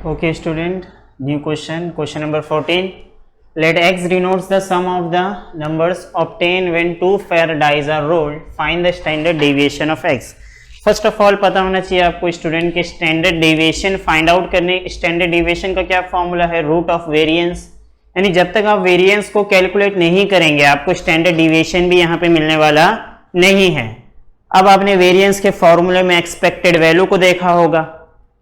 Okay, student, new question number 14. Let x denotes the sum of the numbers obtained when two fair dice are rolled. Find the standard deviation of x. First of all पता होना चाहिए आपको student के standard deviation find out करने। Standard deviation का क्या formula है? Root of variance. यानी जब तक आप वेरिएंस को कैलकुलेट नहीं करेंगे आपको स्टैंडर्ड डेविएशन भी यहाँ पे मिलने वाला नहीं है। अब आपने वेरिएंस के फॉर्मूले में एक्सपेक्टेड वैल्यू को देखा होगा,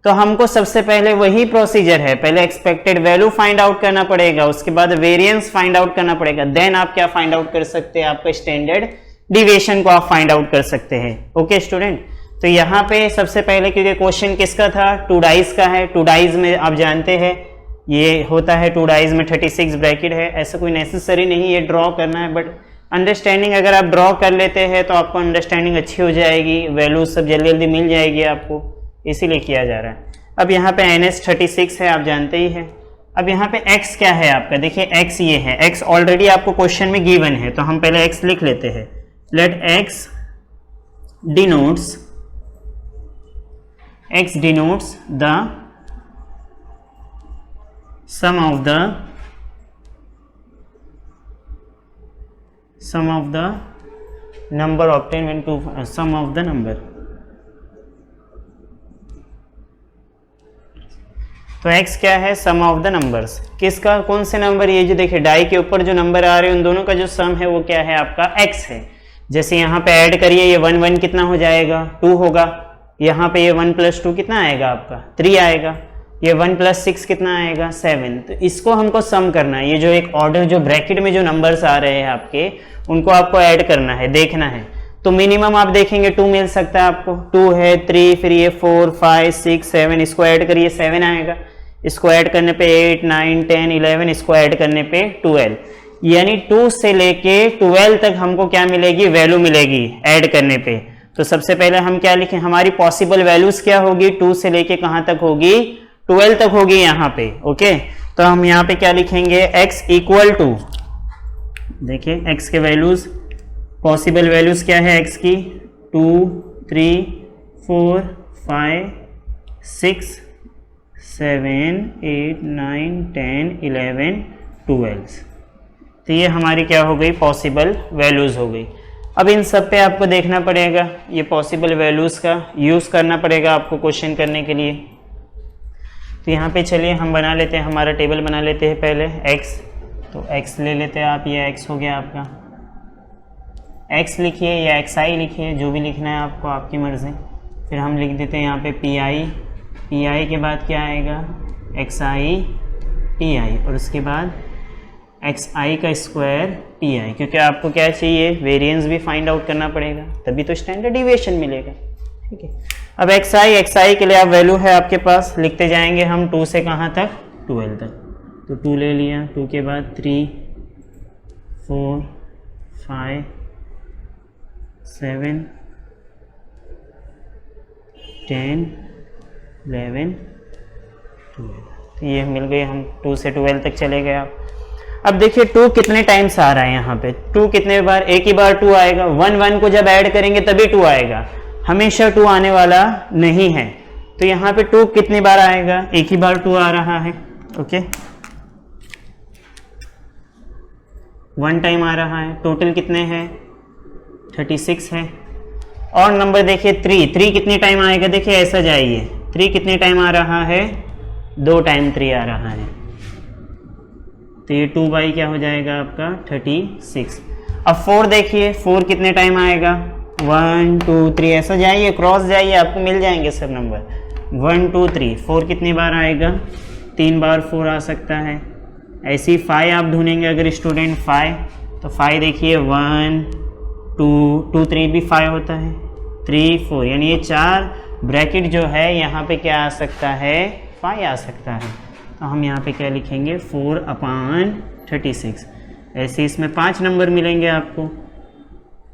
तो हमको सबसे पहले वही प्रोसीजर है, पहले एक्सपेक्टेड वैल्यू फाइंड आउट करना पड़ेगा, उसके बाद वेरिएंस फाइंड आउट करना पड़ेगा, देन आप क्या फाइंड आउट कर सकते हैं? आपका स्टैंडर्ड डिविएशन को आप फाइंड आउट कर सकते हैं। ओके स्टूडेंट, तो यहाँ पे सबसे पहले क्योंकि क्वेश्चन किसका था? टू डाइज का है। टू डाइज में आप जानते हैं ये होता है, टू डाइज में 36 ब्रैकेट है। ऐसा कोई नेसेसरी नहीं है ड्रॉ करना है, बट अंडरस्टैंडिंग अगर आप ड्रॉ कर लेते हैं तो आपको अंडरस्टैंडिंग अच्छी हो जाएगी, वैल्यूज सब जल्दी जल्दी मिल जाएगी आपको, इसीलिए किया जा रहा है। अब यहाँ पे NS 36 है, आप जानते ही हैं। अब यहाँ पे x क्या है आपका? देखिए x ये है, x ऑलरेडी आपको क्वेश्चन में गिवन है, तो हम पहले x लिख लेते हैं। Let x denotes the sum of the number obtained when two sum of the number। तो x क्या है? सम ऑफ द नंबर्स। किसका? कौन से नंबर? ये जो देखिए डाई के ऊपर जो नंबर आ रहे हैं उन दोनों का जो सम है वो क्या है? आपका x है। जैसे यहाँ पे ऐड करिए, ये 1 1 कितना हो जाएगा? 2 होगा। यहाँ पे ये 1 + 2 कितना आएगा आपका? 3 आएगा। ये 1 + 6 कितना आएगा? 7। तो इसको हमको सम करना है। ये जो एक ऑर्डर जो ब्रैकेट में जो नंबर्स आ रहे हैं आपके, उनको आपको ऐड करना है, देखना है। तो मिनिमम आप देखेंगे 2 मिल सकता है आपको। 2 है, 3, फिर ये 4 5 6 7, इसको ऐड करिए 7 आएगा। इसको ऐड करने पे 8 9 10 11, इसको ऐड करने पे 12। यानी 2 से लेके 12 तक हमको क्या मिलेगी? वैल्यू मिलेगी ऐड करने पे। तो सबसे पहले हम क्या लिखें? हमारी पॉसिबल वैल्यूज क्या होगी? 2 से लेके कहां तक होगी? 12 तक होगी यहाँ पे। ओके, तो हम यहाँ पे क्या लिखेंगे? x इक्वल टू, देखिए x के वैल्यूज, पॉसिबल वैल्यूज क्या है x की? 2 3 4 5 6 7 8 9 10 11 12। तो ये हमारी क्या हो गई? पॉसिबल वैल्यूज हो गई। अब इन सब पे आपको देखना पड़ेगा, ये पॉसिबल वैल्यूज का यूज़ करना पड़ेगा आपको क्वेश्चन करने के लिए। तो यहाँ पे चलिए हम बना लेते हैं, हमारा टेबल बना लेते हैं पहले x। तो x ले लेते हैं आप, ये x हो गया आपका। x लिखिए या xi लिखिए, जो भी लिखना है आपको, आपकी मर्ज़ी। फिर हम लिख देते हैं यहाँ पे pi के बाद क्या आएगा? xi ti, और उसके बाद xi का स्क्वायर ti, क्योंकि आपको क्या चाहिए? वेरिएंस भी फाइंड आउट करना पड़ेगा, तभी तो स्टैंडर्ड डिविएशन मिलेगा। ठीक है, अब xi के लिए आप वैल्यू है आपके पास, लिखते जाएंगे हम 2 से कहाँ तक? 12 तक। तो 2 ले लिया, 2 के बाद 3 4 5 7 10 11 12। तो ये मिल गए, हम 2 से 12 तक चले गए आप। अब देखिए 2 कितने टाइम्स आ रहा है यहाँ पे? 2 कितने बार? एक ही बार 2 आएगा। 1 1 को जब ऐड करेंगे तभी 2 आएगा, हमेशा 2 आने वाला नहीं है। तो यहाँ पे 2 कितनी बार आएगा? एक ही बार 2 आ रहा है। ओके, 1 टाइम आ रहा है। टोटल कितने हैं? 36 है। और नंबर देखिए 3 कितनी टाइम आएगा? देखिए ऐसा जाइए, 3 कितने टाइम आ रहा है? 2 टाइम 3 आ रहा है। तो ये 2 बाई क्या हो जाएगा आपका? 36। अब 4 देखिए, 4 कितने टाइम आएगा? 1 2 3, ऐसा जाइए, क्रॉस जाइए, आपको मिल जाएंगे सब नंबर। 1 2 3, 4 कितनी बार आएगा? 3 बार 4 आ सकता है। ऐसी 5 आप ढूंढेंगे अगर स्टूडेंट 5, तो 5 देखिए 1 2 3 भी 5 होता है, 3 4, यानी ये 4 ब्रैकेट जो है यहाँ पे क्या आ सकता है? 5 आ सकता है। तो हम यहाँ पे क्या लिखेंगे? 4/36। ऐसे इसमें 5 नंबर मिलेंगे आपको।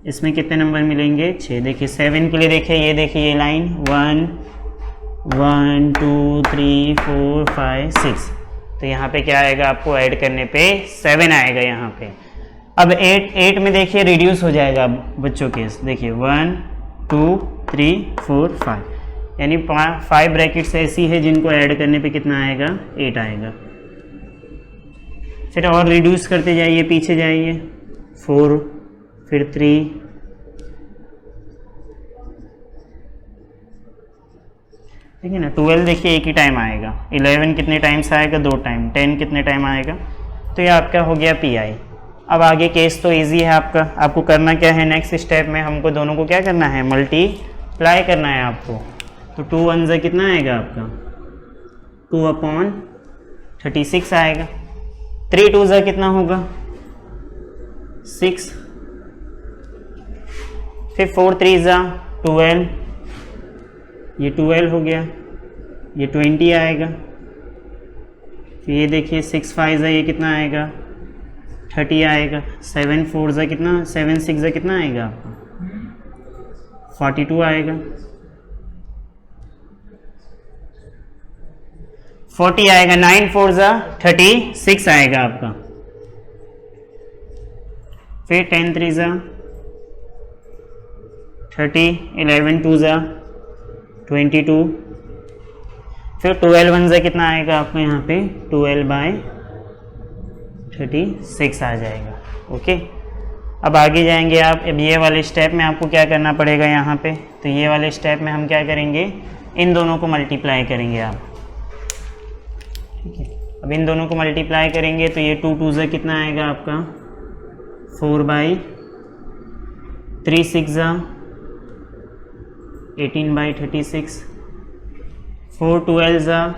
इसमें कितने नंबर मिलेंगे? 6। देखिए 7 के लिए देखिए, ये देखिए ये लाइन 1 1 2 3 4 5 6। तो यहाँ पे क्या आएगा? आपको ऐड करने पे 7 आएगा यहाँ पे। अब 8 में देखिए रिड्यूस हो जाएगा बच्चों के। देखिए 1 2 3 4 5, यानी 5 ब्रैकेट्स ऐसी है जिनको ऐड करने पे कितना आएगा, 8 आएगा। फिर और रिड्यूस करते जाइए, पीछे जाइए, 4, फिर 3, ठीक है ना। 12 देखिए एक ही टाइम आएगा, 11 कितने टाइम्स आएगा, 2 टाइम, 10 कितने टाइम आएगा। तो ये आपका हो गया PI। अब आगे केस तो इजी है आपका, आपको करना क्या है, नेक्स्ट स्टेप में हमको दोनों को क्या करना है, मल्टीप्लाई करना है आपको। तो 2 1 जा कितना आएगा आपका, 2/36 आएगा। 3 2 जा कितना होगा, 6, फिर 4 3 जा 12, ये 12 हो गया, ये 20 आएगा। फिर ये देखिए 6 5 जा ये कितना आएगा, 30 आएगा। 7 4 जा कितना, 7 6 जा कितना आएगा आपका, 42 आएगा। 40 आएगा। 9 4 जा 36 आएगा आपका। फिर 10 3 जा 30, 11 2 जा 22, फिर 12 1 जा कितना आएगा आपको यहाँ पे, 12/36 आ जाएगा। ओके, अब आगे जाएंगे आप। अब ये वाले स्टेप में आपको क्या करना पड़ेगा यहाँ पे, तो ये वाले स्टेप में हम क्या करेंगे, इन दोनों को मल्टीप्लाई करेंगे आप, ठीक है। अब इन दोनों को मल्टीप्लाई करेंगे तो ये 2 2 जा कितना आएगा आपका, 4/3 6 जा 18/36, 4 12 जा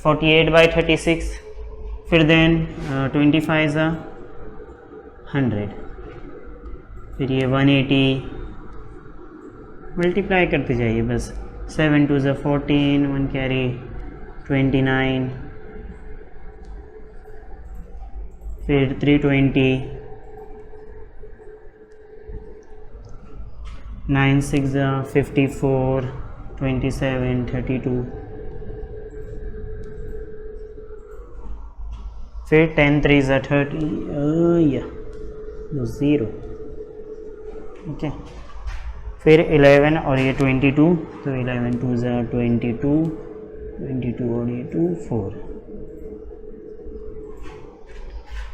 48/36, फिर देन 25 जा 100, फिर ये 180, मल्टीप्लाई करते जाइए बस। 7 2 जा 14, 1 कैरी 29, फिर 320, 9 6 जा 54, 27 32, फिर 10 3 जा 30, 0, ओके। फिर 11 और ये 22, तो 11 2 जा 22, 22 और ये 2 4,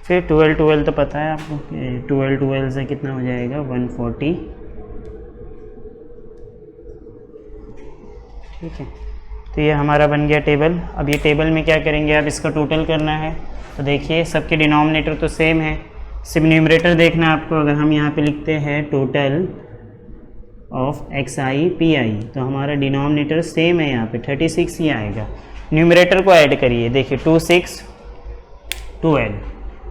फिर 12 12 तो पता है आपको, 12 12 से कितना हो जाएगा, 140, ठीक है। तो ये हमारा बन गया टेबल। अब ये टेबल में क्या करेंगे आप, इसका टोटल करना है। तो देखिए सबके डिनोमिनेटर तो सेम है, सिर्फ न्यूमरेटर देखना है आपको। अगर हम यहाँ पे लिखते हैं टोटल ऑफ XI PI, तो हमारा डिनोमिनेटर सेम है, यहाँ पे 36 ही आएगा। न्यूमरेटर को ऐड करिए, देखिए 2 6 12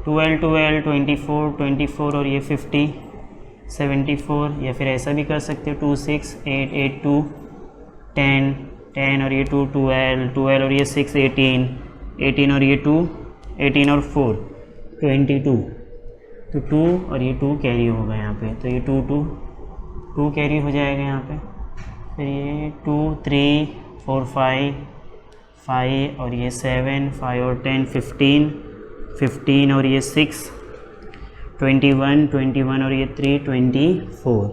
12 12 24 24 और ये 50 74, या फिर ऐसा भी कर सकते हो 2 6 8 8 2 10 10 और ये 2 12 12 और ये 6 18 18 और ये 2 18 और 4 22, तो 2 और ये 2 कैरी होगा यहाँ पे, तो ये 2 2 2 कैरी हो जाएगा यहाँ पे। फिर ये 2 3 4 5 5 और ये 7 5 और 10 15 15 और ये 6 21 21 और ये 3 24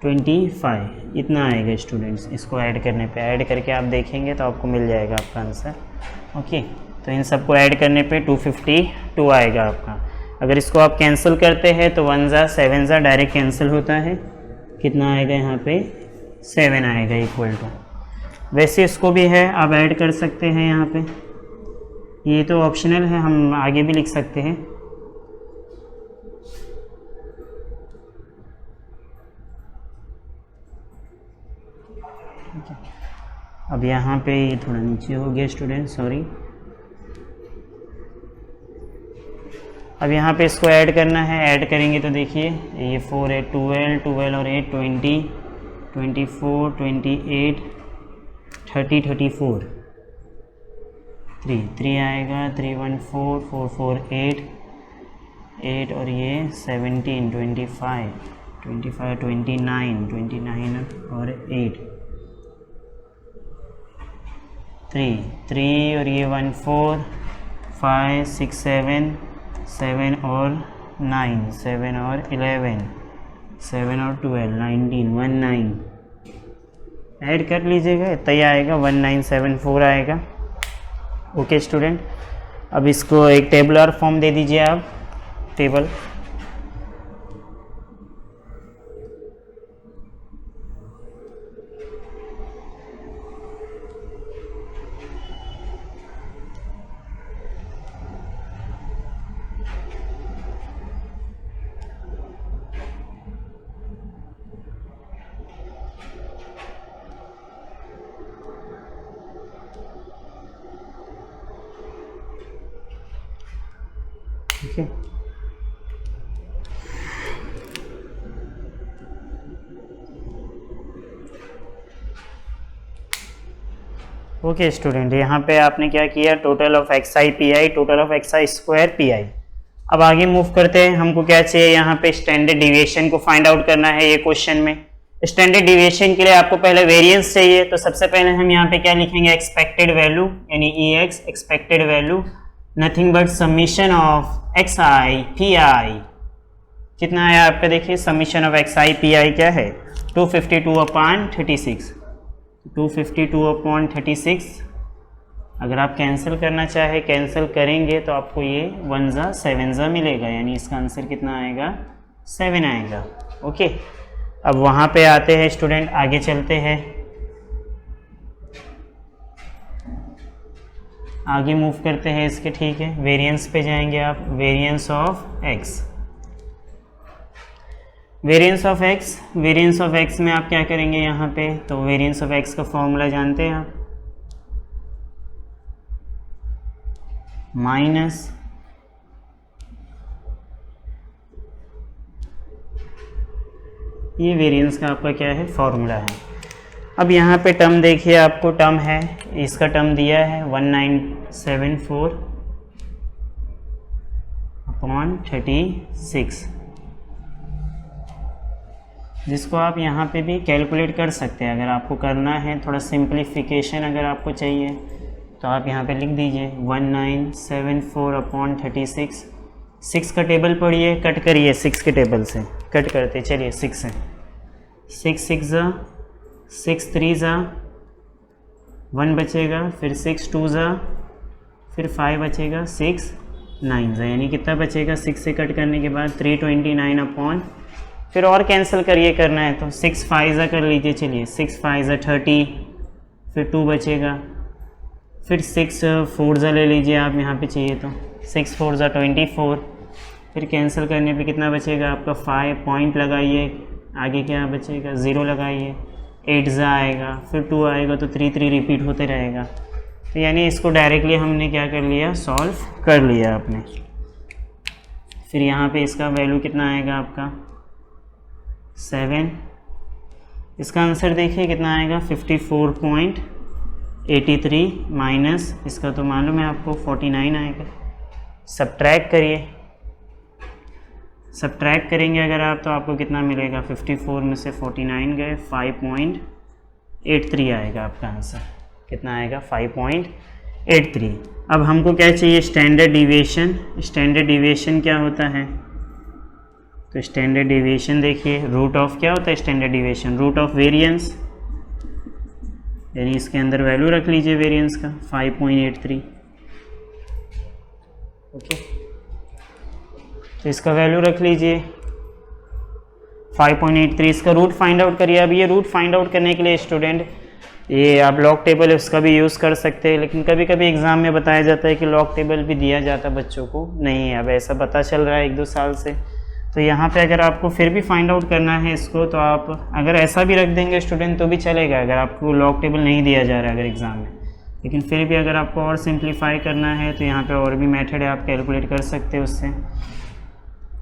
25, इतना आएगा स्टूडेंट्स। इसको ऐड करने पे, ऐड करके आप देखेंगे तो आपको मिल जाएगा आपका आंसर। ओके, तो इन सबको ऐड करने पे 252 आएगा आपका। अगर इसको आप कैंसिल करते हैं तो 1 जा 7 जा डायरेक्ट कैंसिल होता है, कितना आएगा यहाँ पे 7 आएगा इक्वल टू। वैसे इसको भी है, आप ऐड कर सकते हैं यहाँ पे, ये तो ऑप्शनल है, हम आगे भी लिख सकते हैं। अब यहाँ पे ये थोड़ा नीचे हो गया स्टूडेंट, सॉरी। अब यहाँ पे इसको ऐड करना है, ऐड करेंगे तो देखिए ये 4 8 12 12 और 8 20 24 28 30 34 3 3 आएगा, 3 1 4 4 4 8 8 और ये 17 25 25 29 29 और 8 3 3 और ये 1 4 5 6 7 7 और 9, 7 और 11, 7 और 12, 19, 19 ऐड कर लीजिएगा, इतना ही आएगा, 1974 आएगा। ओके स्टूडेंट, अब इसको एक टेबुलर फॉर्म दे दीजिए आप, टेबल। ठीक है, ओके स्टूडेंट, यहाँ पे आपने क्या किया, total of X I P I, total of X I square P I. अब आगे मूव करते हैं, हमको क्या चाहिए, यहाँ पे स्टैंडर्ड डिविएशन को फाइंड आउट करना है। ये क्वेश्चन में स्टैंडर्ड डिविएशन के लिए आपको पहले वेरिएंस चाहिए, तो सबसे पहले हम यहाँ पे क्या लिखेंगे, एक्सपेक्टेड वैल्यू यानी E X, expected value nothing but summation of X I P I. कितना है आपका, देखिए summation of X I P I क्या है, 252/36, 252/36। अगर आप कैंसिल करना चाहे, कैंसिल करेंगे तो आपको ये 1 ज़ा 7 ज़ा मिलेगा, यानी इसका आंसर कितना आएगा, 7 आएगा। ओके, अब वहाँ पे आते हैं स्टूडेंट, आगे चलते हैं, आगे मूव करते हैं इसके। ठीक है, वेरिएंस पे जाएंगे आप, variance of x, variance of x, variance of x में आप क्या करेंगे यहाँ पे, तो वेरिएंस ऑफ एक्स का फॉर्मूला जानते हैं आप, माइनस ये वेरिएंस का आपका क्या है, फॉर्मूला है। अब यहाँ पे टर्म देखिए, आपको टर्म है, इसका टर्म दिया है 1974/36, जिसको आप यहाँ पे भी कैलकुलेट कर सकते हैं। अगर आपको करना है थोड़ा सिंप्लीफिकेशन अगर आपको चाहिए तो आप यहाँ पे लिख दीजिए 1974/36। 6 का टेबल पढ़िए, कट करिए 6 के टेबल से, कट करते चलिए 6 से, 6 6 ज़ा 6 3 ज़ा 1 बचेगा, फिर 6 2 ज़ा, फिर 5 बचेगा, 6 9 ज़ा, यानी कितना बचेगा 6 से कट करने के बाद 329 फिर और कैंसिल करिए, करना है तो 6 5 ज़ा कर लीजिए, चलिए 6 5 ज़ा 30, फिर 2 बचेगा, फिर 6 4 ज़ा ले लीजिए आप यहाँ पे चाहिए तो 6 4 ज़ा 24, फिर कैंसिल करने पे कितना बचेगा आपका 5, पॉइंट लगाइए, आगे क्या बचेगा 0 लगाइए, 8 ज़ा आएगा, फिर 2 आएगा तो 3 3 रिपीट होते रहेगा। तो यानी इसको डायरेक्टली हमने क्या कर लिया, सॉल्व कर लिया आपने। फिर यहाँ पे इसका वैल्यू कितना आएगा आपका 7, इसका आंसर देखिए कितना आएगा 54.83 माइनस इसका तो मालूम है आपको 49 आएगा। सब्ट्रैक्ट करिए, सब्ट्रैक्ट करेंगे अगर आप तो आपको कितना मिलेगा, 54 में से 49 गए, 5.83 आएगा आपका आंसर। कितना आएगा 5.83। अब हमको क्या चाहिए, स्टैंडर्ड डिविएशन। स्टैंडर्ड डिविएशन क्या होता है, तो स्टैंडर्ड डिविएशन देखिए, रूट ऑफ क्या होता है standard deviation, root of variance, यानी इसके अंदर वैल्यू रख लीजिए वेरिएंस का 5.83। ओके, तो इसका वैल्यू रख लीजिए 5.83, इसका रूट फाइंड आउट करिए। अब ये रूट फाइंड आउट करने के लिए स्टूडेंट ये आप लॉग टेबल उसका भी यूज़ कर सकते हैं, लेकिन कभी कभी एग्ज़ाम में बताया जाता है कि लॉग टेबल भी दिया जाता बच्चों को, नहीं है अब ऐसा पता चल रहा है 1-2 साल से। तो यहाँ पे अगर आपको फिर भी फाइंड आउट करना है इसको, तो आप अगर ऐसा भी रख देंगे स्टूडेंट तो भी चलेगा, अगर आपको लॉग टेबल नहीं दिया जा रहा है अगर एग्ज़ाम में। लेकिन फिर भी अगर आपको और सिंप्लीफाई करना है तो यहाँ पे और भी मेथड है, आप कैलकुलेट कर सकते हैं उससे।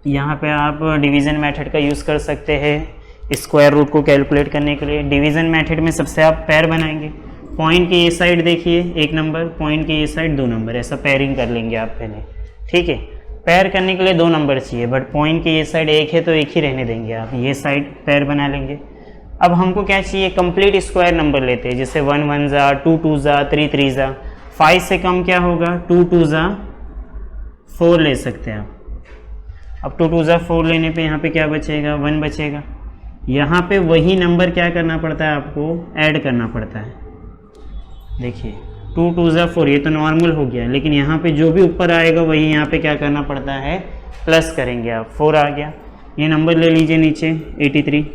यहाँ पे आप डिवीज़न मेथड का यूज़ कर सकते हैं स्क्वायर रूट को कैलकुलेट करने के लिए। डिवीज़न मेथड में सबसे आप पैर बनाएंगे, पॉइंट की ये साइड देखिए 1 नंबर, पॉइंट की ये साइड 2 नंबर, ऐसा पैरिंग कर लेंगे आप पहले। ठीक है, पैर करने के लिए 2 नंबर चाहिए, बट पॉइंट की ये साइड 1 है तो 1 ही रहने देंगे आप, ये साइड पैर बना लेंगे। अब हमको क्या चाहिए, कंप्लीट स्क्वायर नंबर लेते हैं, जैसे 1 1 ज़ा, 2 2 ज़ा, 3 3 ज़ा, 5 से कम क्या होगा 2 2 ज़ा 4 ले सकते हैं आप। अब 2 2 ज़ा 4 लेने पे यहाँ पे क्या बचेगा, 1 बचेगा। यहाँ पे वही नंबर क्या करना पड़ता है, आपको ऐड करना पड़ता है। देखिए 2 2 ज़ा 4, ये तो नॉर्मल हो गया, लेकिन यहाँ पे जो भी ऊपर आएगा वही यहाँ पे क्या करना पड़ता है, प्लस करेंगे आप। 4 आ गया, ये नंबर ले लीजिए नीचे 83।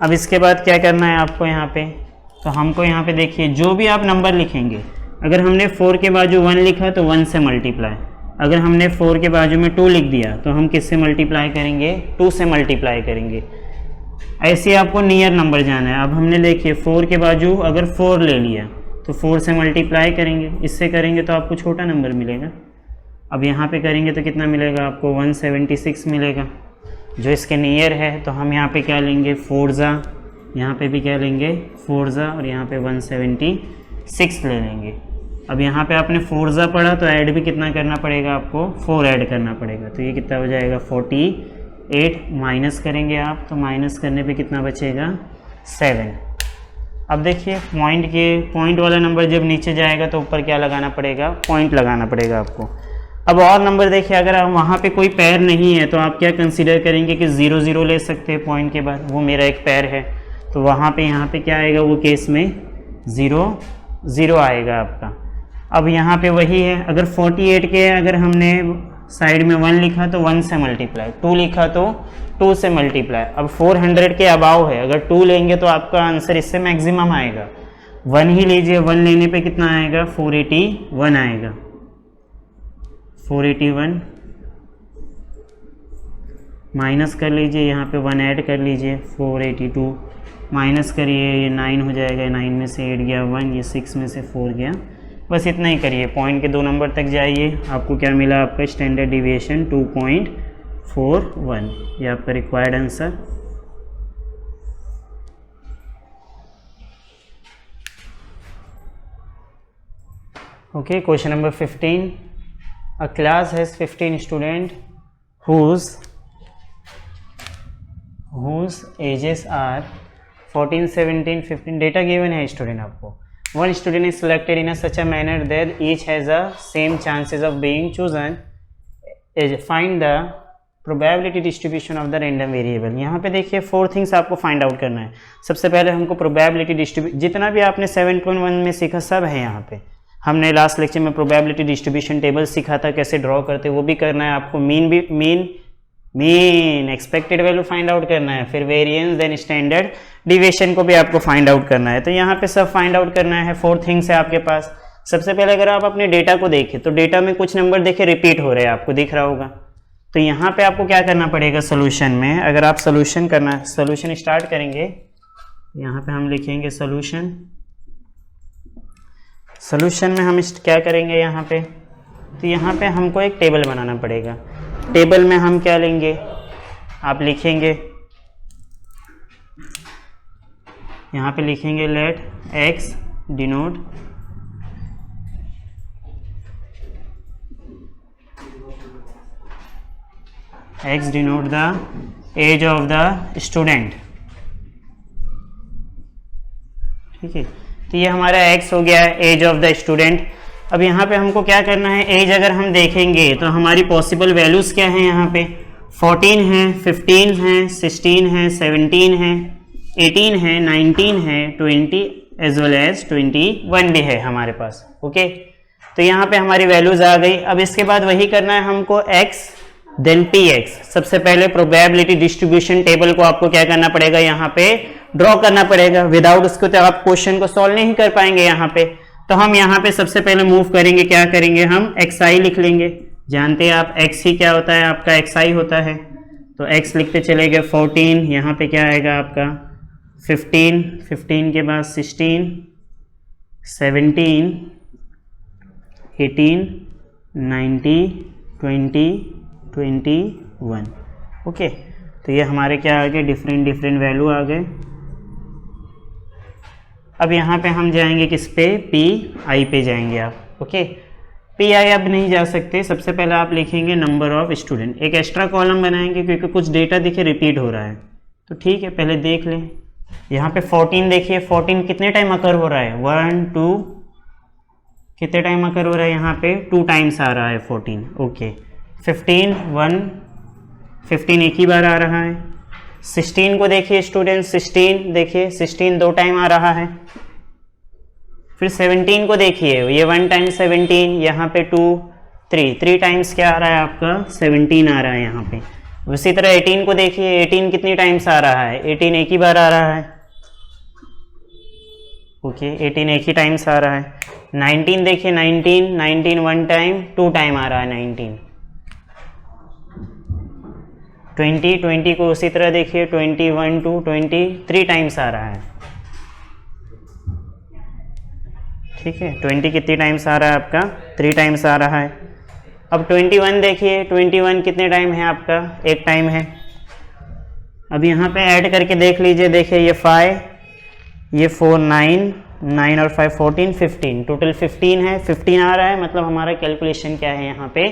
अब इसके बाद क्या करना है आपको यहाँ पे, तो हमको यहाँ पे देखिए जो भी आप नंबर लिखेंगे, अगर हमने 4 के बाजू 1 लिखा तो 1 से मल्टीप्लाई, अगर हमने 4 के बाजू में 2 लिख दिया तो हम किससे मल्टीप्लाई करेंगे, 2 से मल्टीप्लाई करेंगे। ऐसे आपको नियर नंबर जाना है। अब हमने देखिए 4 के बाजू अगर 4 ले लिया तो 4 से मल्टीप्लाई करेंगे, इससे करेंगे तो आपको छोटा नंबर मिलेगा। अब यहाँ पे करेंगे तो कितना मिलेगा आपको, 176 मिलेगा, जो इसके नियर है। तो हम यहाँ पे क्या लेंगे, 4 ज़ा, यहाँ पे भी क्या लेंगे 4 ज़ा, और यहाँ पे 176 ले लेंगे। अब यहाँ पे आपने 4 ज़ा पढ़ा तो ऐड भी कितना करना पड़ेगा आपको, 4 ऐड करना पड़ेगा। तो ये कितना हो जाएगा 48, माइनस करेंगे आप तो माइनस करने पे कितना बचेगा 7। अब देखिए पॉइंट वाला नंबर जब नीचे जाएगा तो ऊपर क्या लगाना पड़ेगा, पॉइंट लगाना पड़ेगा आपको। अब और नंबर देखिए, अगर आप वहाँ पे कोई पैर नहीं है तो आप क्या कंसीडर करेंगे कि 0 0 ले सकते हैं पॉइंट के बाद, वो मेरा एक पैर है तो वहाँ पे यहाँ पे क्या आएगा, वो केस में 0 0 आएगा आपका। अब यहाँ पे वही है, अगर 48 के अगर हमने साइड में 1 लिखा तो 1 से मल्टीप्लाई, 2 लिखा तो 2 से मल्टीप्लाई। अब 400 के अबाव है, अगर 2 लेंगे तो आपका आंसर इससे मैक्सिमम आएगा। 1 ही लीजिए, 1 लेने पे कितना आएगा, 481 आएगा, 481। माइनस कर लीजिए, यहाँ पे 1 ऐड कर लीजिए, 482 माइनस करिए, ये 9 हो जाएगा, 9 में से 8 गया 1, ये 6 में से 4 गया। बस इतना ही करिए, पॉइंट के 2 नंबर तक जाइए। आपको क्या मिला, आपका स्टैंडर्ड डिविएशन 2.41, ये आपका required answer. Okay, question number 15। A class has 15 students whose ages are 14, 17, 15. Data given है student आपको। One student is selected in such a manner that each has a same chances of being chosen. Find the probability distribution of the random variable. यहाँ पे देखिए 4 things आपको find out करना है। सबसे पहले हमको probability distribution, जितना भी आपने 7.1 में सीखा सब है यहाँ पे। हमने लास्ट लेक्चर में प्रोबेबिलिटी डिस्ट्रीब्यूशन टेबल सीखा था, कैसे ड्रॉ करते, वो भी करना है आपको। Mean expected value find out करना है, फिर वेरिएंस, देन स्टैंडर्ड डिविएशन को भी आपको फाइंड आउट करना है। तो यहाँ पे सब फाइंड आउट करना है। 4 थिंग्स है आपके पास। सबसे पहले अगर आप अपने डेटा को देखें तो डेटा में कुछ नंबर देखे रिपीट हो रहे हैं, आपको दिख रहा होगा। तो यहाँ पे आपको क्या करना पड़ेगा सोल्यूशन में, अगर आप सोल्यूशन स्टार्ट करेंगे, यहाँ पे हम लिखेंगे सोल्यूशन में हम क्या करेंगे यहाँ पे, तो यहाँ पे हमको एक टेबल बनाना पड़ेगा। टेबल में हम क्या लेंगे, आप लिखेंगे यहाँ पे लिखेंगे let x denote the age of the student. ठीक है, तो ये हमारा x हो गया एज ऑफ द स्टूडेंट। अब यहाँ पे हमको क्या करना है, एज अगर हम देखेंगे तो हमारी पॉसिबल वैल्यूज़ क्या हैं, यहाँ पे 14 है, 15 है, 16 है, 17 है, 18 है, 19 है, 20 एज वेल एज 21 भी है हमारे पास। ओके, तो यहाँ पे हमारी वैल्यूज़ आ गई। अब इसके बाद वही करना है हमको x देन px। सबसे पहले प्रोबेबिलिटी डिस्ट्रीब्यूशन टेबल को आपको क्या करना पड़ेगा, यहाँ पे ड्रॉ करना पड़ेगा। विदाउट उसको तो आप क्वेश्चन को सॉल्व नहीं कर पाएंगे यहाँ पे। तो हम यहाँ पे सबसे पहले मूव करेंगे, क्या करेंगे, हम xi लिख लेंगे। जानते हैं आप x ही क्या होता है, आपका xi होता है। तो x लिखते चले गए, 14, यहाँ पे क्या आएगा आपका 15, 15 के बाद 16, 17, 18, 19, 20, 21। ओके, तो ये हमारे क्या आ गए, डिफरेंट वैल्यू आ गए। अब यहाँ पे हम जाएंगे किस पे, पी आई पे जाएंगे आप। ओके, पी आई अब नहीं जा सकते। सबसे पहले आप लिखेंगे नंबर ऑफ स्टूडेंट, एक एक्स्ट्रा कॉलम बनाएंगे क्योंकि कुछ डेटा देखिए रिपीट हो रहा है। तो ठीक है, पहले देख लें। यहाँ पे 14 देखिए, 14 कितने टाइम अकर हो रहा है, 1 2 कितने टाइम अकर हो रहा है, यहाँ पे 2 टाइम्स आ रहा है 14। ओके, 15 1 15 एक ही बार आ रहा है। 16 को देखिए स्टूडेंट, 16 देखिए 16 दो टाइम आ रहा है। फिर 17 को देखिए, ये 1 टाइम 17, यहाँ पे 2 3 टाइम्स क्या आ रहा है आपका 17 आ रहा है यहाँ पे। उसी तरह 18 को देखिए, 18 कितनी टाइम्स आ रहा है, 18 एक ही बार आ रहा है। ओके 18 एक ही टाइम्स आ रहा है। 19 देखिए, 19 1 टाइम 2 टाइम आ रहा है 19। 20 को उसी तरह देखिए, 20 1 2 20 3 टाइम्स आ रहा है। ठीक है, 20 कितनी टाइम्स आ रहा है आपका 3 टाइम्स आ रहा है। अब 21 देखिए, 21 कितने टाइम है आपका, एक टाइम है। अब यहाँ पे ऐड करके देख लीजिए, देखिए ये 5 ये 4 9 और 5 14 15, टोटल 15 है, 15 आ रहा है, मतलब हमारा कैलकुलेशन क्या है यहाँ पे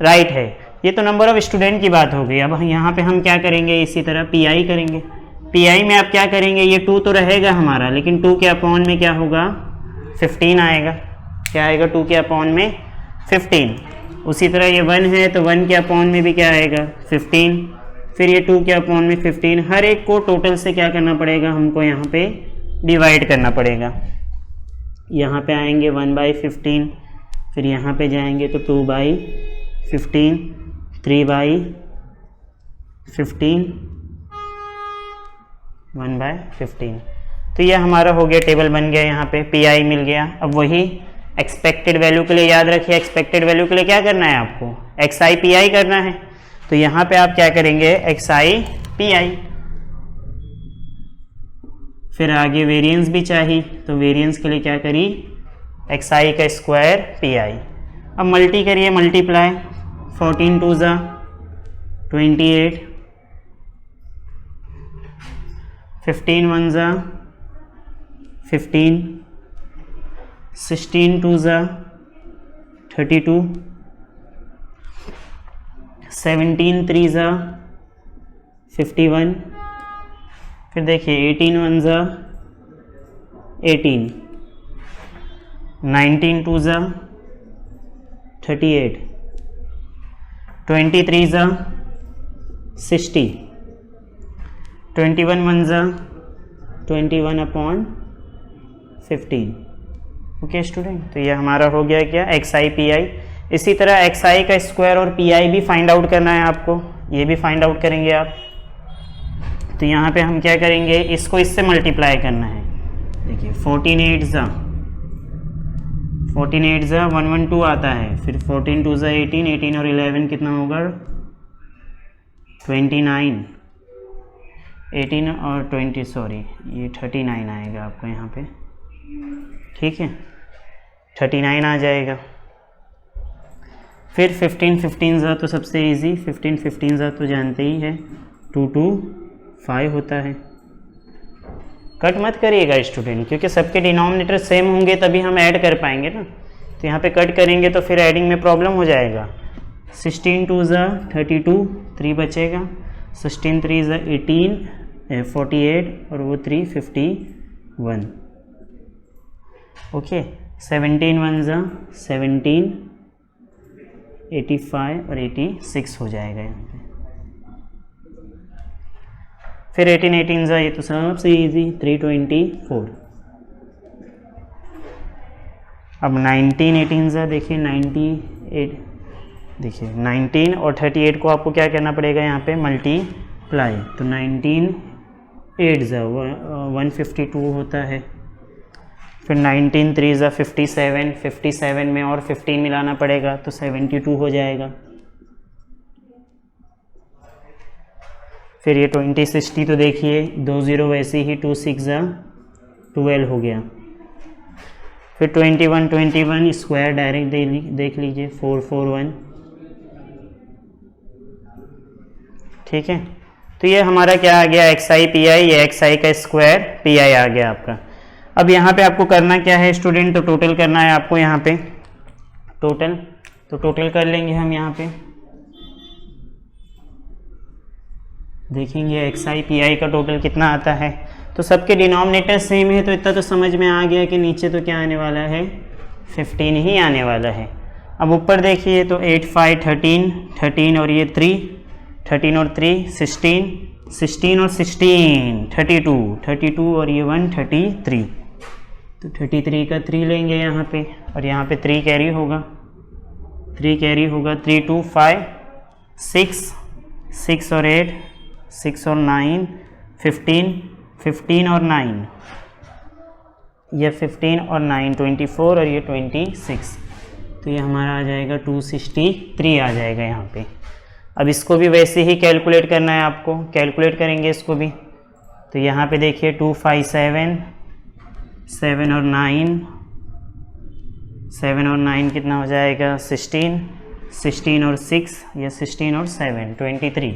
राइट है। ये तो नंबर ऑफ स्टूडेंट की बात हो गई। अब यहाँ पे हम क्या करेंगे, इसी तरह पीआई करेंगे। पीआई में आप क्या करेंगे, ये 2 तो रहेगा हमारा, लेकिन 2 के अपॉन में क्या होगा 15 आएगा। क्या आएगा 2 के अपॉन में 15। उसी तरह ये 1 है तो 1 के अपॉन में भी क्या आएगा 15। फिर ये 2 के अपॉन में 15। हर एक को टोटल से क्या करना पड़ेगा, हमको यहाँ पे डिवाइड करना पड़ेगा। यहाँ पे आएंगे 1/15, फिर यहाँ पे जाएंगे तो 2/15, 3/15, 1/15। तो ये हमारा हो गया, टेबल बन गया, यहाँ पे पीआई मिल गया। अब वही एक्सपेक्टेड वैल्यू के लिए याद रखिए, एक्सपेक्टेड वैल्यू के लिए क्या करना है आपको, एक्सआई पीआई करना है। तो यहाँ पे आप क्या करेंगे, एक्सआई पीआई। फिर आगे वेरिएंस भी चाहिए, तो वेरिएंस के लिए क्या करी, एक्सआई का स्क्वायर पीआई। अब मल्टी करिए, मल्टीप्लाई, 14 2 ज़ा 28, 15 1 ज़ा 15, 16 2 ज़ा 32, 17 3 ज़ा 51, फिर देखिए 18 1 ज़ा 18, 19 2 ज़ा 38, 23 ज़ा 60, 21 1 ज़ा 21/15। ओके स्टूडेंट, तो ये हमारा हो गया क्या, एक्सआई पीआई। इसी तरह एक्सआई का स्क्वायर और पीआई भी फाइंड आउट करना है आपको, ये भी फाइंड आउट करेंगे आप। तो यहाँ पे हम क्या करेंगे, इसको इससे मल्टीप्लाई करना है। देखिए 14 8 ज़ा 112 आता है, फिर 14 2 ज़ा 18, 18 और 11 कितना होगा 29, 18 और 20 सॉरी ये 39 आएगा आपका यहाँ पे। ठीक है, 39 आ जाएगा। फिर 15 15 ज़ा तो सबसे इजी, 15 15 ज़ा तो जानते ही है 2 2 5 होता है। कट मत करिएगा स्टूडेंट, क्योंकि सबके डिनोमिनेटर सेम होंगे तभी हम ऐड कर पाएंगे ना। तो यहाँ पे कट करेंगे तो फिर ऐडिंग में प्रॉब्लम हो जाएगा। 16 2 ज़ा 32, 3 बचेगा, 16 3 ज़ा 18, 48 और वो 3 51। ओके 17 1 ज़ा 17, 85 और 86 हो जाएगा यहाँ पे। फिर 18 18 ज़ा, ये तो सबसे इजी 324। अब 19 18 ज़ा देखिए 98, देखिए 19 और 38 को आपको क्या करना पड़ेगा यहाँ पे मल्टीप्लाई। तो 19 8 ज़ा 152 होता है। फिर 19 3 ज़ा 57, 57 में और 15 मिलाना पड़ेगा तो 72 हो जाएगा। फिर ये 20 60 तो देखिए 2 0 वैसे ही 2 6 ज़ा 12 हो गया। फिर 21 21 स्क्वायर डायरेक्ट देख लीजिए 441। ठीक है, तो ये हमारा क्या आ गया एक्सआई पीआई, ये एक्सआई का स्क्वायर पीआई आ गया आपका। अब यहाँ पे आपको करना क्या है स्टूडेंट, तो टोटल करना है आपको यहाँ पे टोटल। तो टोटल कर लेंगे हम यहाँ पे, देखेंगे एक्सआई पीआई का टोटल कितना आता है। तो सबके डिनोमिनेटर सेम है तो इतना तो समझ में आ गया कि नीचे तो क्या आने वाला है 15 ही आने वाला है। अब ऊपर देखिए तो 8 5 13 13 और ये 3 13 और 3 16 16 और 16 32 32 और ये 1 33, तो 33 का 3 लेंगे यहाँ पे और यहाँ पे 3 कैरी होगा 3 2 5 6 6 और 8 6 और 9 15 15 और 9, ये 15 और 9 24 और ये 26, तो ये हमारा आ जाएगा 263 आ जाएगा यहाँ पे। अब इसको भी वैसे ही कैलकुलेट करना है आपको, कैलकुलेट करेंगे इसको भी। तो यहाँ पे देखिए 2 5 7 7 और 9 7 और 9 कितना हो जाएगा 16 16 और 6 या 16 और 7 23।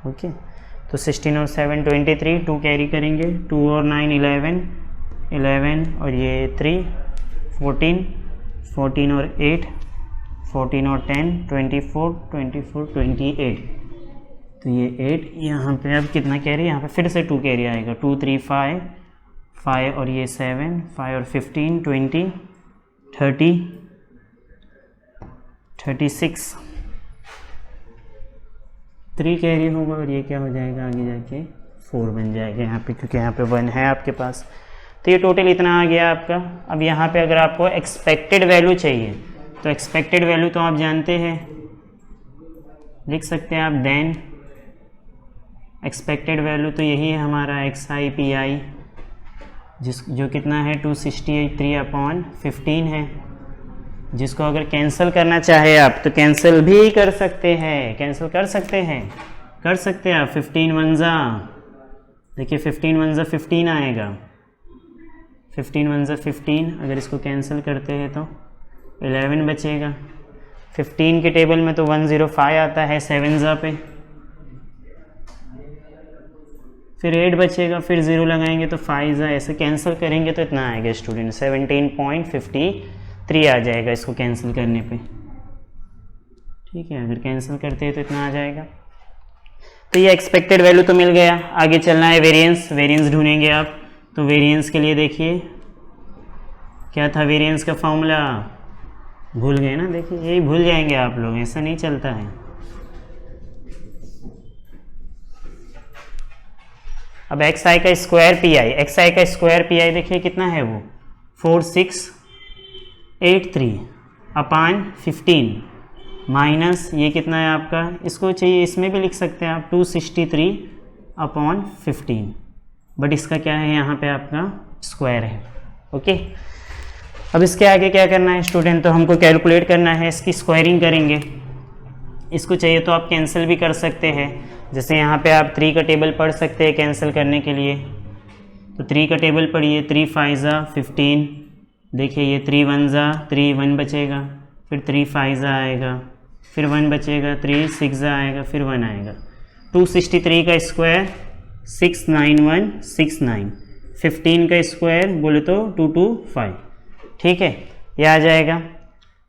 ओके, तो 16 और 7 23, 2 कैरी करेंगे 2 और 9 11 11 और ये 3 14 14 और 8 14 और 10 24 24 28, तो ये 8 यहाँ पे अब कितना कैरी, यहाँ पे फिर से 2 कैरी आएगा 2 3 5 5 और ये 7 5 और 15 20 30 36, 3 कैरी होगा और ये क्या हो जाएगा आगे जाके 4 बन जाएगा यहाँ पे, क्योंकि यहाँ पे 1 है आपके पास। तो ये टोटल इतना आ गया आपका। अब यहाँ पे अगर आपको एक्सपेक्टेड वैल्यू चाहिए तो एक्सपेक्टेड वैल्यू तो आप जानते हैं, लिख सकते हैं आप देन एक्सपेक्टेड वैल्यू तो यही है हमारा XIPI, जो कितना है 263/15 है, जिसको अगर कैंसिल करना चाहे आप तो कैंसिल भी कर सकते हैं, कैंसिल कर सकते हैं आप। 15 1 देखिए 15 1 15 आएगा, 15 1 15, अगर इसको कैंसिल करते हैं तो 11 बचेगा। 15 के टेबल में तो 105 आता है 7 पे, फिर 8 बचेगा, फिर 0 लगाएंगे तो 5 ऐसे कैंसिल करेंगे तो इतना आएगा स्टूडेंट 17.53 आ जाएगा इसको कैंसिल करने पे। ठीक है, अगर कैंसिल करते हैं तो इतना आ जाएगा। तो ये एक्सपेक्टेड वैल्यू तो मिल गया। आगे चलना है वेरिएंस, वेरिएंस ढूंढेंगे आप। तो वेरिएंस के लिए देखिए क्या था वेरिएंस का फॉर्मूला, भूल गए ना, देखिए यही भूल जाएंगे आप लोग, ऐसा नहीं चलता है। अब XI का स्क्वायर PI, XI का स्क्वायर PI देखिए कितना है वो 4683/15 माइनस ये कितना है आपका, इसको चाहिए इसमें भी लिख सकते हैं आप 263/15, बट इसका क्या है यहाँ पे आपका स्क्वायर है। ओके, अब इसके आगे क्या करना है स्टूडेंट, तो हमको कैलकुलेट करना है, इसकी स्क्वायरिंग करेंगे। इसको चाहिए तो आप कैंसिल भी कर सकते हैं, जैसे यहाँ पे आप 3 का टेबल पढ़ सकते हैं कैंसिल करने के लिए। तो 3 का टेबल पढ़िए, 3 5 15, देखिए ये 3 1 3 1 बचेगा, फिर 3 5 आएगा, फिर 1 बचेगा, 3 6 आएगा, फिर 1 आएगा। 263 का स्क्वायर 69169, 15 का स्क्वायर बोले तो 225। ठीक है, ये आ जाएगा।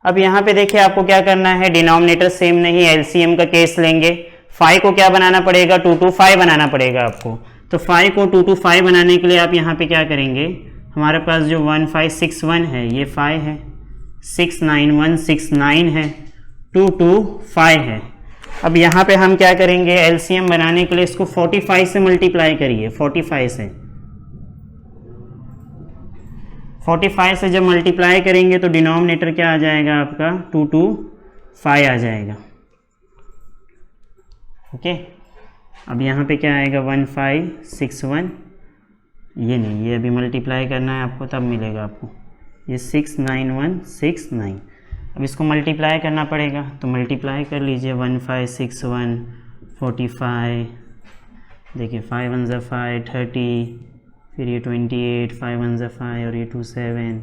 अब यहाँ पे देखिए आपको क्या करना है, डिनोमिनेटर सेम नहीं, एलसीएम का केस लेंगे। 5 को क्या बनाना पड़ेगा, 225 बनाना पड़ेगा आपको। तो 5 को 225 बनाने के लिए आप यहाँ पे क्या करेंगे, हमारे पास जो 1561 है ये 5 है, 69169 है, 225 है। अब यहाँ पे हम क्या करेंगे, एलसीएम बनाने के लिए इसको 45 से मल्टीप्लाई करिए, 45 से 45 से जब मल्टीप्लाई करेंगे तो डिनोमिनेटर क्या आ जाएगा आपका 225 आ जाएगा। ओके, अब यहाँ पे क्या आएगा 1561, ये नहीं, ये अभी मल्टीप्लाई करना है आपको तब मिलेगा आपको, ये 69169। अब इसको मल्टीप्लाई करना पड़ेगा, तो मल्टीप्लाई कर लीजिए 1561 45, देखिए 5 1 5 30, फिर ये 28, 5 1 5 और ये 27,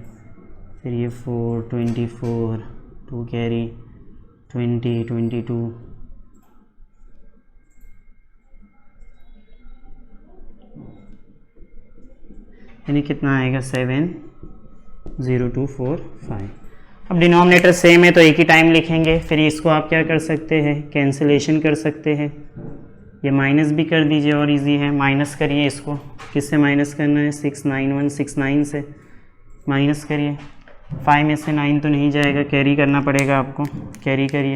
फिर ये 4 24, 2 कैरी 20 22, यानी कितना आएगा 70245। अब डिनोमिनेटर सेम है तो एक ही टाइम लिखेंगे, फिर इसको आप क्या कर सकते हैं, कैंसिलेशन कर सकते हैं। ये माइनस भी कर दीजिए और इजी है, माइनस करिए इसको, किससे माइनस करना है, 69169 से माइनस करिए। 5 में से 9 तो नहीं जाएगा, कैरी करना पड़ेगा आपको, कैरी करिए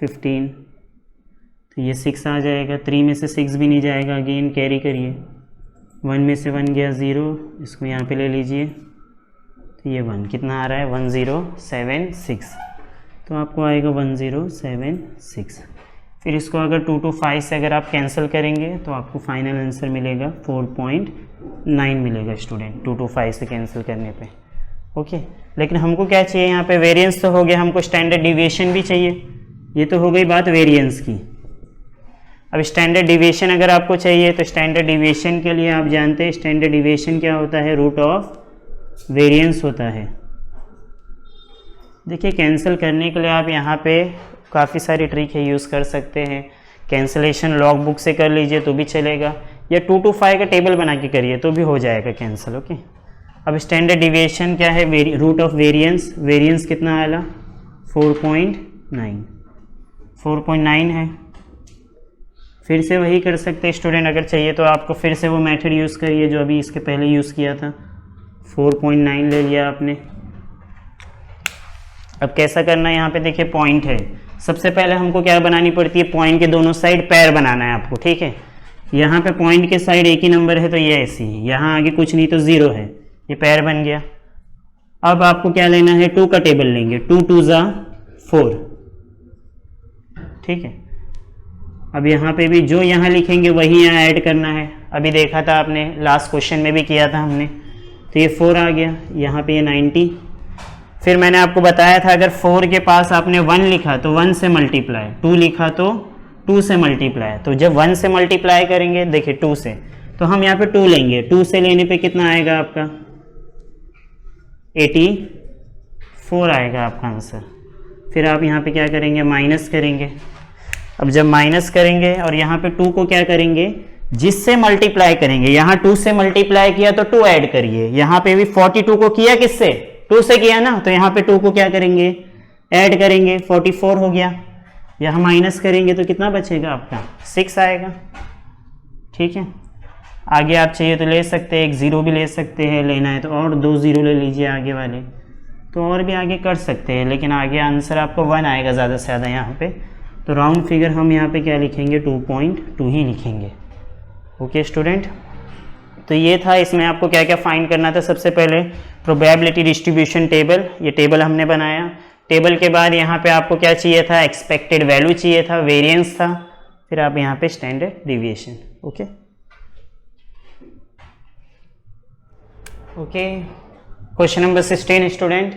15, तो ये 6 आ जाएगा। 3 में से 6 भी नहीं जाएगा, अगेन कैरी करिए। 1 में से 1 गया 0, इसको यहाँ पे ले लीजिए, तो ये 1 कितना आ रहा है, 1076, तो आपको आएगा 1076। फिर इसको अगर 2 to 5 से अगर आप कैंसिल करेंगे तो आपको फाइनल आंसर मिलेगा 4.9 मिलेगा स्टूडेंट, 2 to 5 से कैंसिल करने पे। ओके, लेकिन हमको क्या चाहिए यहाँ पे, वेरिएंस तो हो गया, हमको स्टैंडर्ड डिविएशन भी चाहिए। ये तो हो गई बात वेरिएंस की। अब स्टैंडर्ड डिविएशन अगर आपको चाहिए तो स्टैंडर्ड डिविएशन के लिए आप जानते हैं स्टैंडर्ड डिविएशन क्या होता है, रूट ऑफ वेरिएंस होता है। देखिए कैंसिल करने के लिए आप यहाँ पे काफ़ी सारी ट्रिक है, यूज़ कर सकते हैं। कैंसिलेशन लॉग बुक से कर लीजिए तो भी चलेगा, या 2 to 5 का टेबल बना के करिए तो भी हो जाएगा कैंसिल। ओके, अब स्टैंडर्ड डिविएशन क्या है, रूट ऑफ वेरिएंस, वेरिएंस कितना आया, 4.9, 4.9 है। फिर से वही कर सकते हैं स्टूडेंट, अगर चाहिए तो आपको फिर से वो मेथड यूज़ करिए जो अभी इसके पहले यूज़ किया था। 4.9 ले लिया आपने। अब कैसा करना है, यहाँ पे देखिए पॉइंट है, सबसे पहले हमको क्या बनानी पड़ती है, पॉइंट के दोनों साइड पैर बनाना है आपको, ठीक है। यहाँ पे पॉइंट के साइड एक ही नंबर है तो ये ऐसी है, यहाँ आगे कुछ नहीं तो 0 है, ये पैर बन गया। अब आपको क्या लेना है, 2 का टेबल लेंगे, 2 2 जा 4, ठीक है। अब यहाँ पे भी जो यहाँ लिखेंगे वही यहाँ ऐड करना है, अभी देखा था आपने, लास्ट क्वेश्चन में भी किया था हमने, तो ये 4 आ गया, यहाँ पे ये 90। फिर मैंने आपको बताया था अगर 4 के पास आपने 1 लिखा तो 1 से मल्टीप्लाई, 2 लिखा तो 2 से मल्टीप्लाई, तो जब 1 से मल्टीप्लाई करेंगे, देखिए 2 से, तो हम यहाँ पे 2 लेंगे, 2 से लेने पे कितना आएगा आपका, 84 आएगा आपका आंसर। फिर आप यहाँ पे क्या करेंगे, माइनस करेंगे। अब जब माइनस करेंगे और यहाँ पे 2 को क्या करेंगे, जिससे मल्टीप्लाई करेंगे, यहाँ 2 से मल्टीप्लाई किया तो 2 ऐड करिए, यहाँ पे भी 42 को किया किससे, 2 से किया ना, तो यहाँ पे 2 को क्या करेंगे, ऐड करेंगे, 44 हो गया। यहाँ माइनस करेंगे तो कितना बचेगा आपका, 6 आएगा, ठीक है। आगे आप चाहिए तो ले सकते हैं, एक 0 भी ले सकते हैं, लेना है तो और 2 0 ले लीजिए आगे वाले, तो और भी आगे कर सकते हैं, लेकिन आगे आंसर आपको 1 आएगा ज़्यादा से ज़्यादा यहाँ पे, तो राउंड फिगर हम यहाँ पे क्या लिखेंगे, 2.2 ही लिखेंगे। ओके स्टूडेंट, तो ये था, इसमें आपको क्या क्या फाइंड करना था। सबसे पहले प्रोबेबिलिटी डिस्ट्रीब्यूशन टेबल, ये टेबल हमने बनाया। टेबल के बाद यहाँ पे आपको क्या चाहिए था, एक्सपेक्टेड वैल्यू चाहिए था, वेरिएंस था, फिर आप यहाँ पे standard deviation. Okay okay, question number 16 student,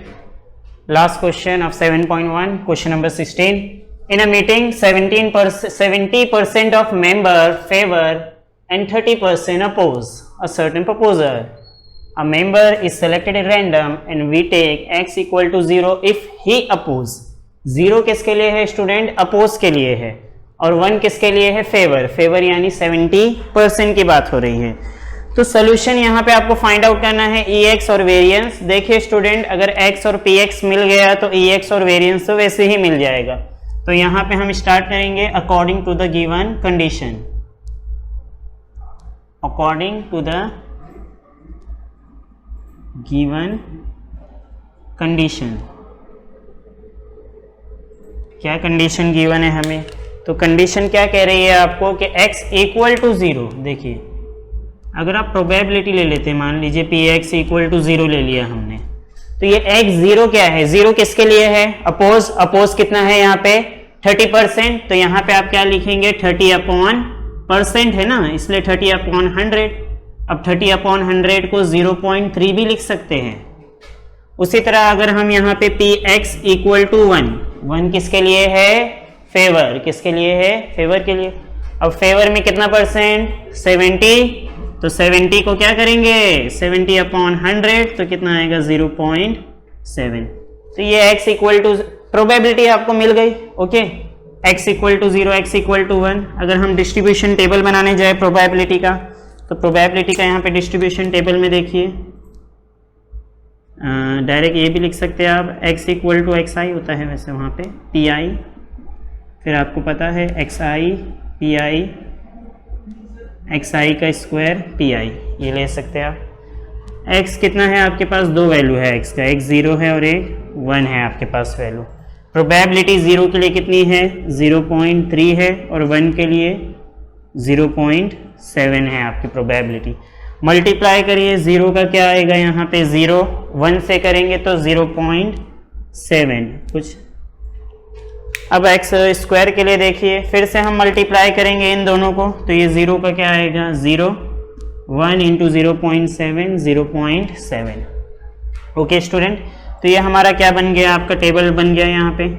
last question of 7.1, question number 16। In a meeting, 70% of members favor and 30% oppose a certain proposal. A member is selected at random and we take x equal to 0 if he oppose. 0 किसके लिए है student, oppose के लिए है, और 1 किसके लिए है, फेवर। फेवर यानी 70% की बात हो रही है। तो सोल्यूशन यहाँ पे आपको फाइंड आउट करना है EX और वेरिएंस। देखिए स्टूडेंट, अगर x और PX मिल गया तो EX और वेरिएंस तो वैसे ही मिल जाएगा। तो यहाँ पे हम स्टार्ट करेंगे according to the given condition, according to the given condition. क्या कंडीशन गिवन है हमें, तो कंडीशन क्या कह रही है आपको कि x इक्वल टू 0। देखिए अगर आप प्रोबेबिलिटी ले लेते हैं, मान लीजिए px इक्वल टू 0 ले लिया हमने, तो ये x 0 क्या है, 0 किसके लिए है, अपोज। अपोज कितना है यहाँ पे, 30%, तो यहाँ पे आप क्या लिखेंगे, 30/% है ना, इसलिए 30/100। अब 30/100 को 0.3 भी लिख सकते हैं। उसी तरह अगर हम यहाँ पे px इक्वल टू 1 किसके लिए है, फेवर। किसके लिए है, फेवर के लिए। अब फेवर में कितना परसेंट, 70, तो 70 को क्या करेंगे, 70/100, तो कितना आएगा, 0.7। तो ये x इक्वल टू, प्रोबेबिलिटी आपको मिल गई। Okay, x equal to 0, x equal to 1। अगर हम डिस्ट्रीब्यूशन टेबल बनाने जाए प्रोबेबिलिटी का, तो प्रोबेबिलिटी का यहाँ पे डिस्ट्रीब्यूशन टेबल में देखिए, डायरेक्ट ये भी लिख सकते हैं आप, x इक्वल टू एक्स आई होता है वैसे वहाँ पे पी आई, फिर आपको पता है X I P I, X I का स्क्वायर पी आई, ये ले सकते हैं आप। x कितना है आपके पास, दो वैल्यू है x का, एक 0 है और एक 1 है आपके पास वैल्यू। प्रोबेबिलिटी 0 के लिए कितनी है, 0.3 है और 1 के लिए 0.7 है आपकी प्रोबेबिलिटी। मल्टीप्लाई करिए, 0 का क्या आएगा यहाँ पे 0, 1 से करेंगे तो 0.7 कुछ। अब एक्स स्क्वायर के लिए देखिए, फिर से हम मल्टीप्लाई करेंगे इन दोनों को, तो ये 0 का क्या आएगा 0, 1 इंटू 0.7 0.7। ओके स्टूडेंट, तो ये हमारा क्या बन गया, आपका टेबल बन गया यहाँ पे,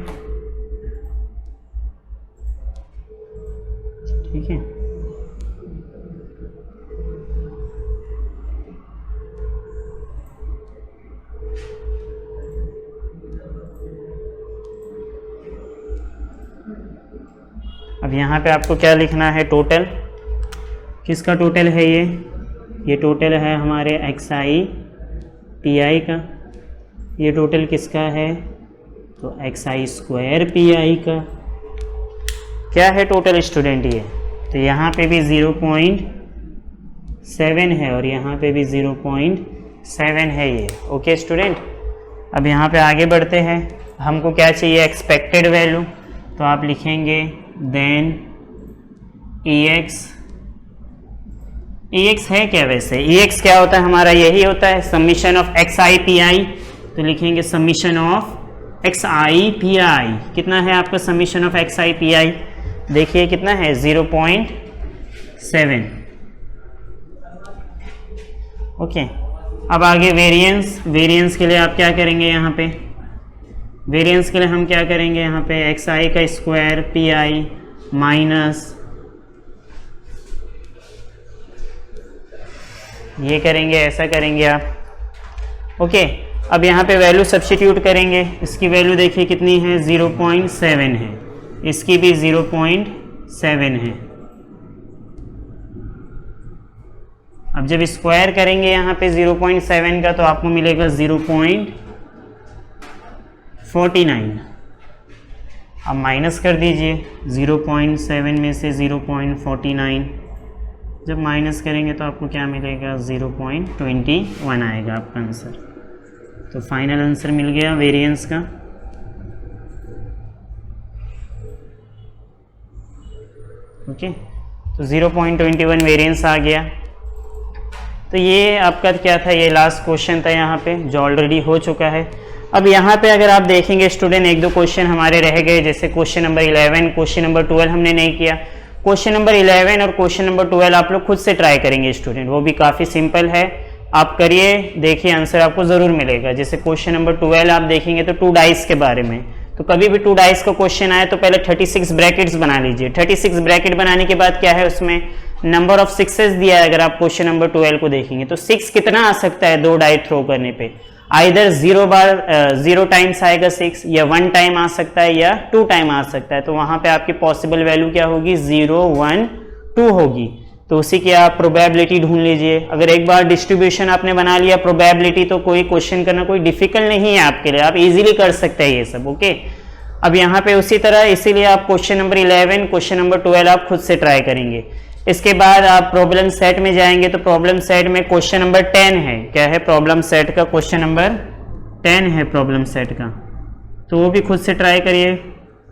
ठीक है। अब यहाँ पे आपको क्या लिखना है, टोटल किसका टोटल है, ये टोटल है हमारे एक्स आई पी आई का, ये टोटल किसका है, तो x I square P I का क्या है टोटल स्टूडेंट ये, तो यहाँ पे भी 0.7 है और यहाँ पे भी 0.7 है ये। ओके स्टूडेंट, अब यहाँ पे आगे बढ़ते हैं, हमको क्या चाहिए, एक्सपेक्टेड वैल्यू, तो आप लिखेंगे देन EX है क्या, वैसे EX क्या होता है हमारा, यही होता है summation of X I P आई, तो लिखेंगे summation of X I P I, कितना है आपका summation of X I P आई, देखिए कितना है 0.7। ओके, अब आगे वेरिएंस के लिए आप क्या करेंगे, यहाँ पे वेरिएंस के लिए हम क्या करेंगे, यहाँ पे एक्स आई का स्क्वायर पी आई माइनस ये करेंगे, ऐसा करेंगे आप। ओके, अब यहाँ पे वैल्यू सब्स्टिट्यूट करेंगे, इसकी वैल्यू देखिए कितनी है 0.7 है, इसकी भी 0.7 है। अब जब स्क्वायर करेंगे यहाँ पे 0.7 का तो आपको मिलेगा 0.49। अब माइनस कर दीजिए 0.7 में से 0.49, जब माइनस करेंगे तो आपको क्या मिलेगा 0.21 आएगा आपका आंसर। तो फाइनल आंसर मिल गया वेरिएंस का। ओके, तो 0.21 वेरिएंस आ गया। तो ये आपका क्या था, ये लास्ट क्वेश्चन था यहाँ पे जो ऑलरेडी हो चुका है। अब यहाँ पे अगर आप देखेंगे स्टूडेंट, एक दो क्वेश्चन हमारे रह गए, जैसे क्वेश्चन नंबर 11, क्वेश्चन नंबर 12 हमने नहीं किया। क्वेश्चन नंबर 11 और क्वेश्चन नंबर 12 आप लोग खुद से ट्राई करेंगे स्टूडेंट, वो भी काफ़ी सिंपल है, आप करिए, देखिए आंसर आपको ज़रूर मिलेगा। जैसे क्वेश्चन नंबर 12 आप देखेंगे तो 2 डाइस के बारे में, तो कभी भी 2 डाइस का क्वेश्चन आए तो पहले 36 ब्रैकेट्स बना लीजिए। 36 ब्रैकेट बनाने के बाद क्या है, उसमें नंबर ऑफ सिक्सेस दिया है। अगर आप क्वेश्चन नंबर 12 को देखेंगे तो 6 कितना आ सकता है 2 डाई थ्रो करने पे, आइदर 0 टाइम्स आएगा 6, या 1 टाइम आ सकता है या 2 टाइम आ सकता है। तो वहां पे आपकी पॉसिबल वैल्यू क्या होगी, 0, 1, 2 होगी। तो उसी की आप प्रोबेबिलिटी ढूंढ लीजिए। अगर एक बार डिस्ट्रीब्यूशन आपने बना लिया प्रोबेबिलिटी, तो कोई क्वेश्चन करना कोई डिफिकल्ट नहीं है आपके लिए, आप इजीली कर सकते हैं ये सब। ओके, अब यहाँ पे उसी तरह, इसीलिए आप क्वेश्चन नंबर 11, क्वेश्चन नंबर 12 आप खुद से ट्राई करेंगे। इसके बाद आप प्रॉब्लम सेट में जाएंगे, तो प्रॉब्लम सेट में क्वेश्चन नंबर 10 है। क्या है प्रॉब्लम सेट का, क्वेश्चन नंबर 10 है प्रॉब्लम सेट का, तो वो भी खुद से ट्राई करिए।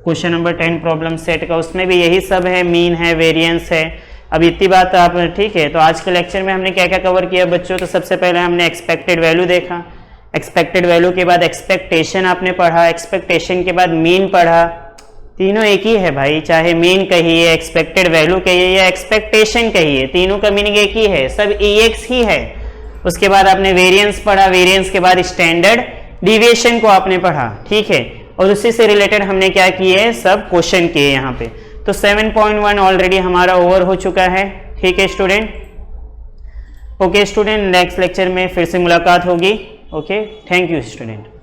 क्वेश्चन नंबर 10 प्रॉब्लम सेट का, उसमें भी यही सब है, मीन है, वेरिएंस है। अब इतनी बात आप, ठीक है। तो आज के लेक्चर में हमने क्या क्या कवर किया बच्चों, तो सबसे पहले हमने एक्सपेक्टेड वैल्यू देखा, एक्सपेक्टेड वैल्यू के बाद एक्सपेक्टेशन आपने पढ़ा, एक्सपेक्टेशन के बाद मीन पढ़ा। तीनों एक ही है भाई, चाहे मीन कहिए, एक्सपेक्टेड वैल्यू कहिए या एक्सपेक्टेशन कहिए, तीनों का मीनिंग एक ही है, सब EX ही है। उसके बाद आपने वेरिएंस पढ़ा, वेरिएंस के बाद स्टैंडर्ड डिविएशन को आपने पढ़ा, ठीक है। और उसी से रिलेटेड हमने क्या किए, सब क्वेश्चन किए यहाँ पे। तो 7.1 ऑलरेडी हमारा ओवर हो चुका है, ठीक है student. Okay student, next lecture में फिर से मुलाकात होगी। Okay, thank you student.